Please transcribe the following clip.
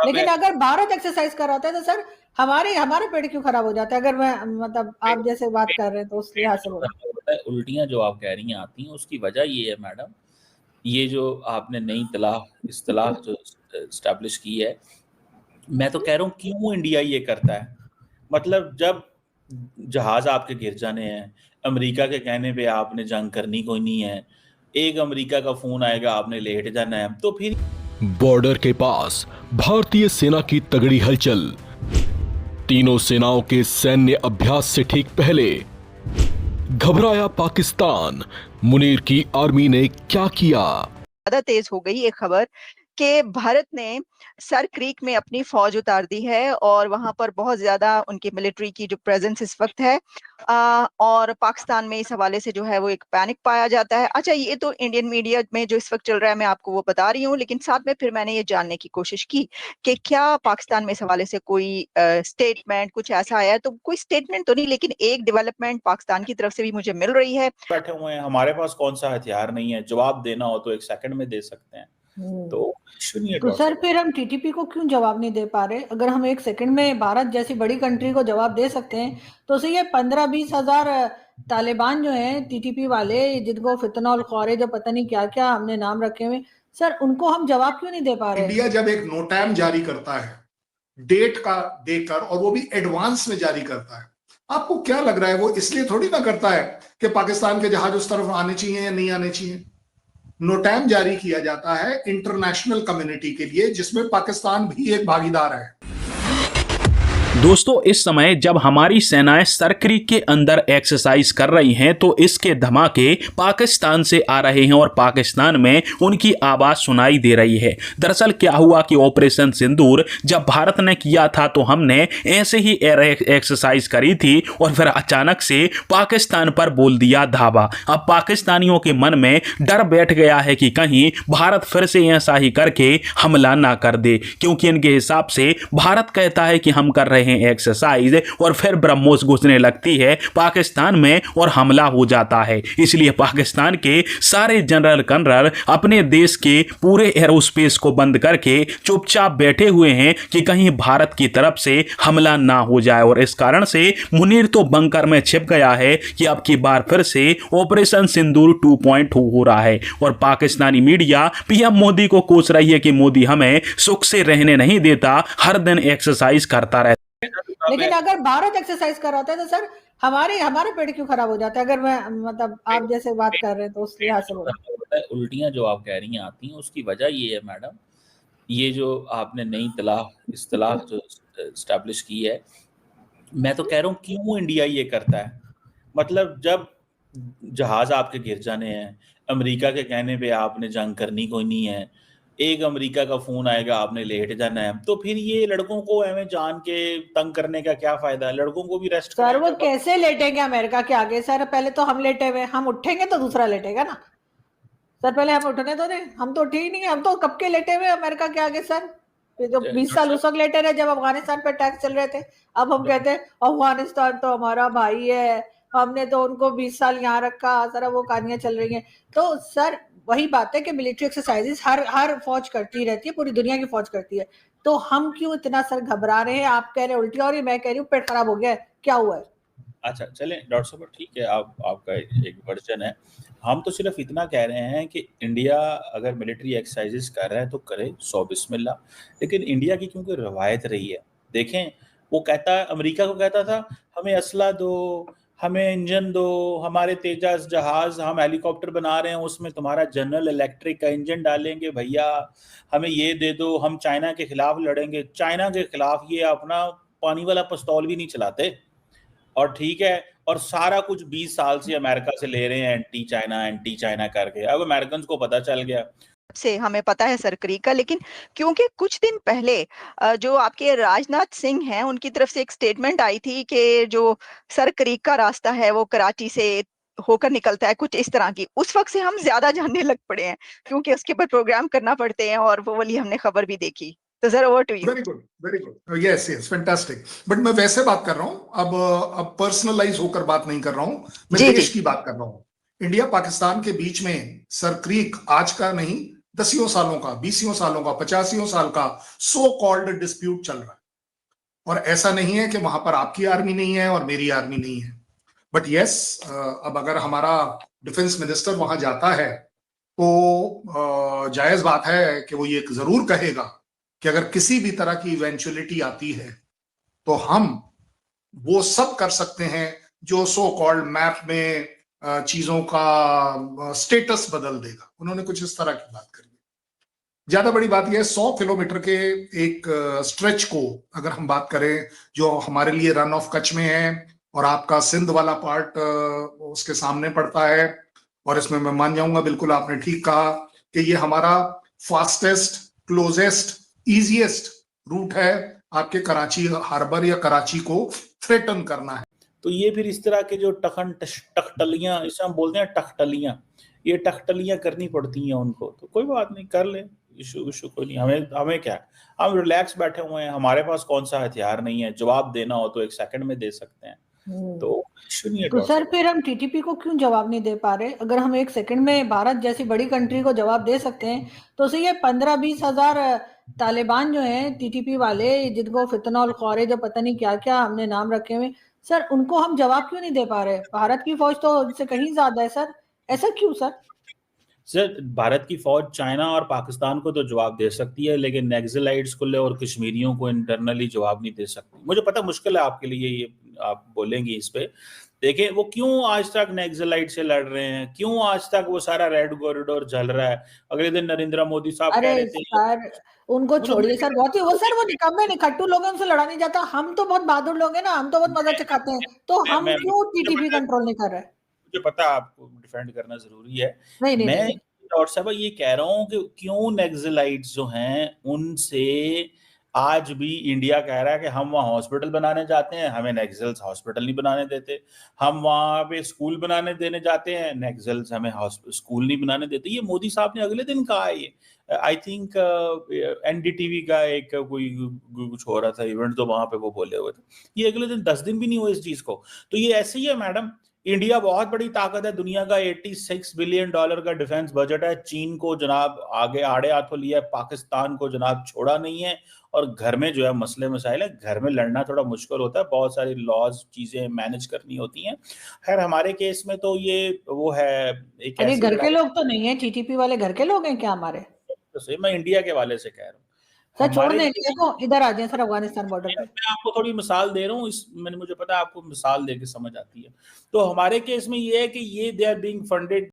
लेकिन अगर भारत एक्सरसाइज कर रहा था तो सर हमारे हमारा पेट क्यों खराब हो जाता है? अगर मैं मतलब आप जैसे बात कर रहे हैं तो उस लिहाज से बोलो। उल्टियां जो आप कह रही हैं आती हैं, उसकी वजह ये है मैडम, ये जो आपने नई इस्तिलाह जो स्टैब्लिश की है, मैं तो कह रहा हूँ क्यों इंडिया ये करता है। मतलब जब जहाज आपके गिर जाने हैं, अमेरिका के कहने पे आपने जंग करनी कोई नहीं है, एक अमेरिका का फोन आएगा आपने लेट जाना है, तो फिर बॉर्डर के पास भारतीय सेना की तगड़ी हलचल। तीनों सेनाओं के सैन्य अभ्यास से ठीक पहले घबराया पाकिस्तान। मुनीर की आर्मी ने क्या किया? ज्यादा तेज हो गई ये खबर कि भारत ने सर क्रीक में अपनी फौज उतार दी है और वहां पर बहुत ज्यादा उनकी मिलिट्री की जो प्रेजेंस इस वक्त है, और पाकिस्तान में इस हवाले से जो है वो एक पैनिक पाया जाता है। अच्छा, ये तो इंडियन मीडिया में जो इस वक्त चल रहा है मैं आपको वो बता रही हूँ, लेकिन साथ में फिर मैंने ये जानने की कोशिश की कि क्या पाकिस्तान में इस हवाले से कोई स्टेटमेंट कुछ ऐसा आया है। तो कोई स्टेटमेंट तो नहीं, लेकिन एक डेवलपमेंट पाकिस्तान की तरफ से भी मुझे मिल रही है। बैठे हुए हैं, हमारे पास कौन सा हथियार नहीं है, जवाब देना हो तो 1 सेकंड में दे सकते हैं। तो इशू नहीं है। तो सर फिर हम टीटीपी को क्यों जवाब नहीं दे पा रहे? अगर हम 1 सेकंड में भारत जैसी बड़ी कंट्री को जवाब दे सकते हैं तो सही है। 15-20 हजार तालिबान जो हैं टीटीपी वाले, जिनको फितनौल खौरे जो पता नहीं क्या क्या हमने नाम रखे हुए, सर उनको हम जवाब क्यों नहीं दे पा रहे? इंडिया जब एक नोटैम जारी करता है डेट का देकर, और वो भी एडवांस में जारी करता है, आपको क्या लग रहा है वो इसलिए थोड़ी ना करता है कि पाकिस्तान के जहाज उस तरफ आने चाहिए या नहीं आने चाहिए। नोटैम जारी किया जाता है इंटरनेशनल कम्युनिटी के लिए, जिसमें पाकिस्तान भी एक भागीदार है। दोस्तों, इस समय जब हमारी सेनाएं सरक्रीक के अंदर एक्सरसाइज कर रही हैं तो इसके धमाके पाकिस्तान से आ रहे हैं और पाकिस्तान में उनकी आवाज सुनाई दे रही है। दरअसल क्या हुआ कि ऑपरेशन सिंदूर जब भारत ने किया था तो हमने ऐसे ही एयर एक्सरसाइज करी थी और फिर अचानक से पाकिस्तान पर बोल दिया धावा। अब पाकिस्तानियों के मन में डर बैठ गया है कि कहीं भारत फिर से ऐसा ही करके हमला ना कर दे, क्योंकि इनके हिसाब से भारत कहता है कि हम कर रहे हैं एक्सरसाइज और फिर ब्रह्मोस घुसने लगती है पाकिस्तान में और हमला हो जाता है। इसलिए पाकिस्तान के सारे जनरल कर्नल अपने देश के पूरे एरोस्पेस को बंद करके चुपचाप बैठे हुए हैं कि कहीं भारत की तरफ से हमला ना हो जाए। और इस कारण से मुनीर तो बंकर में छिप गया है कि अब की बार फिर से ऑपरेशन सिंदूर 2.2 हो रहा है और पाकिस्तानी मीडिया पीएम मोदी को कोस रही है कि मोदी हमें सुख से रहने नहीं देता, हर दिन एक्सरसाइज करता रहता। लेकिन अगर भारत एक्सरसाइज कर रहा था तो सर हमारा पेट क्यों खराब हो जाता है? अगर मैं मतलब आप जैसे बात कर रहे हैं तो उस लिहाज से बोलो। उल्टियां जो आप कह रही हैं आती हैं, उसकी वजह ये है मैडम, ये जो आपने नई इस्तिलाह जो स्टैब्लिश की है, मैं तो कह रहा हूँ क्यों इंडिया ये करता है। मतलब जब जहाज आपके गिर जाने हैं, अमेरिका के कहने पे आपने जंग करनी कोई नहीं है, एक अमेरिका का फोन आएगा आपने लेट जाना है, तो फिर ये लड़कों को हमें जान के तंग करने का क्या फायदा है? लड़कों को भी रेस्ट सर वो कैसे लेटेंगे अमेरिका के आगे? सर पहले तो हम लेटे हुए, हम उठेंगे तो दूसरा लेटेगा ना। सर पहले हम उठने तो नहीं, हम तो उठे ही नहीं, हम तो कब के लेटे हुए अमेरिका के आगे। सर जो 20 साल उस वक्त लेटे रहे जब अफगानिस्तान पे अटैक चल रहे थे। अब हम कहते हैं अफगानिस्तान तो हमारा भाई है, हमने तो उनको 20 साल यहाँ रखा। सर वो कहानियां चल रही हैं। तो सर वही बात है कि मिलिट्री एक्सरसाइजेस हर फौज करती रहती है, पूरी दुनिया की फौज करती है। तो हम क्यों इतना सर घबरा रहे हैं? आप कह रहे हैं उल्टी हो रही है, मैं कह रही हूँ पेट खराब हो गया है, क्या हुआ है? अच्छा चलें डॉक्टर साहब, ठीक है, आपका एक वर्जन है। हम तो सिर्फ इतना कह रहे हैं कि इंडिया अगर मिलिट्री एक्सरसाइजेस कर रहा है तो करे, 100 बिस्मिल्लाह। लेकिन इंडिया की क्योंकि रवायत रही है, देखें वो कहता है, अमेरिका को कहता था हमें असला दो, हमें इंजन दो, हमारे तेजस जहाज, हम हेलीकॉप्टर बना रहे हैं उसमें तुम्हारा जनरल इलेक्ट्रिक का इंजन डालेंगे भैया, हमें ये दे दो, हम चाइना के खिलाफ लड़ेंगे। चाइना के खिलाफ ये अपना पानी वाला पिस्तौल भी नहीं चलाते, और ठीक है, और सारा कुछ 20 साल से अमेरिका से ले रहे हैं एंटी चाइना करके। अब अमेरिकन को पता चल गया से हमें पता है सरक्रीक का, लेकिन क्योंकि कुछ दिन पहले जो आपके राजनाथ सिंह हैं उनकी तरफ से एक स्टेटमेंट आई थी कि जो सरक्रीक का रास्ता है वो कराची से होकर निकलता है, कुछ इस तरह की। उस वक्त से हम ज्यादा जानने लग पड़े हैं क्योंकि उसके ऊपर प्रोग्राम करना पड़ते हैं और वो वाली हमने खबर भी देखी। तो sir over to you. Very good, yes yes, fantastic. But मैं वैसे बात कर रहा हूँ, अब पर्सनलाइज होकर बात नहीं कर रहा हूँ, मैं देश की बात कर रहा हूँ। इंडिया पाकिस्तान के बीच में सरक्रीक आज का नहीं, 10 सालों का, 20 सालों का, 50 साल का सो कॉल्ड डिस्प्यूट चल रहा है। और ऐसा नहीं है कि वहां पर आपकी आर्मी नहीं है और मेरी आर्मी नहीं है। बट यस, अब अगर हमारा डिफेंस मिनिस्टर वहां जाता है तो जायज बात है कि वो ये जरूर कहेगा कि अगर किसी भी तरह की इवेंचुअलिटी आती है तो हम वो सब कर सकते हैं जो सो कॉल्ड मैप में चीजों का स्टेटस बदल देगा। उन्होंने कुछ इस तरह की बात करी। ज्यादा बड़ी बात यह है, 100 किलोमीटर के एक स्ट्रेच को अगर हम बात करें जो हमारे लिए रन ऑफ कच्छ में है और आपका सिंध वाला पार्ट उसके सामने पड़ता है, और इसमें मैं मान जाऊंगा, बिल्कुल आपने ठीक कहा कि ये हमारा फास्टेस्ट, क्लोजेस्ट, इजीएस्ट रूट है आपके कराची हार्बर या कराची को थ्रेटन करना है। तो ये फिर इस तरह के जो टकटलियां, इसे हम बोलते हैं टकटलियां, ये टकटलियां करनी पड़ती हैं उनको। तो कोई बात नहीं, कर ले, इशू कोई नहीं। हमें क्या, हम रिलैक्स बैठे हुए हैं, हमारे पास कौन सा हथियार नहीं है, जवाब देना हो तो 1 सेकंड में दे सकते हैं, तो इशू नहीं है। तो सर फिर हम टीटीपी को क्यों जवाब नहीं दे पा रहे? अगर हम 1 सेकंड में भारत जैसी बड़ी कंट्री को जवाब दे सकते हैं तो सही है 15-20 हजार तालिबान जो हैं टीटीपी वाले, जिनको फितनौल खौरे जो पता नहीं क्या क्या हमने नाम रखे हुए, सर उनको हम जवाब क्यों नहीं दे पा रहे? भारत की फौज तो उनसे कहीं ज्यादा है सर, ऐसा क्यों सर? सर भारत की फौज चाइना और पाकिस्तान को तो जवाब दे सकती है, लेकिन नक्सलाइट्स को और कश्मीरियों को इंटरनली जवाब नहीं दे सकती। मुझे पता मुश्किल है आपके लिए, ये आप बोलेंगे इस पे। देखिए वो क्यों आज तक नक्सलाइट से लड़ रहे हैं, क्यों आज तक वो सारा रेड कॉरिडोर जल रहा है। अगले दिन नरेंद्र मोदी साहब कह रहे थे सर उनको छोड़िए सर, बहुत ही वो निकम्मे निकट्टू लोगों से लड़ा नहीं जाता। हम तो बहुत बहादुर लोग हैं ना, हम तो बहुत मजा चखाते हैं, तो हम क्यों टीटीपी कंट्रोल नहीं कर रहे? मुझे पता है आपको डिफेंड करना जरूरी है। नहीं, मैं डॉक्टर साहब ये कह रहा हूँ कि क्यों नक्सलाइट्स जो हैं उनसे आज भी इंडिया कह रहा है कि हम वहाँ हॉस्पिटल बनाने जाते हैं, हमें नक्सल्स हॉस्पिटल नहीं बनाने देते। हम वहाँ पे स्कूल बनाने देने जाते हैं, नक्सल्स हमें स्कूल नहीं बनाने देते। ये मोदी साहब ने अगले दिन कहा है। ये आई थिंक एनडीटीवी का एक कोई कुछ हो रहा था इवेंट, तो वहां पे वो बोले हुए थे। ये अगले दिन 10 दिन भी नहीं हुए इस चीज को। तो ये ऐसे ही है मैडम, इंडिया बहुत बड़ी ताकत है, दुनिया का $86 बिलियन का डिफेंस बजट है। चीन को जनाब आगे आड़े हाथों लिया, पाकिस्तान को जनाब छोड़ा नहीं है। और घर में जो है मसले मसाइल है, घर में लड़ना थोड़ा मुश्किल होता है, बहुत सारी लॉज चीजें मैनेज करनी होती हैं। खैर हमारे केस में तो ये वो है एक अरे घर के लोग तो नहीं है, टीटीपी वाले घर के लोग हैं क्या हमारे? तो सही, मैं इंडिया के वाले से कह रहा हूँ। सर छोड़ दें इंडिया को, इधर आ जाए सर अफगानिस्तान बॉर्डर पे। मैं आपको थोड़ी मिसाल दे रहा हूँ, मुझे पता है आपको मिसाल देके समझ आती है। तो हमारे केस में ये है कि ये दे आर बीइंग फंडेड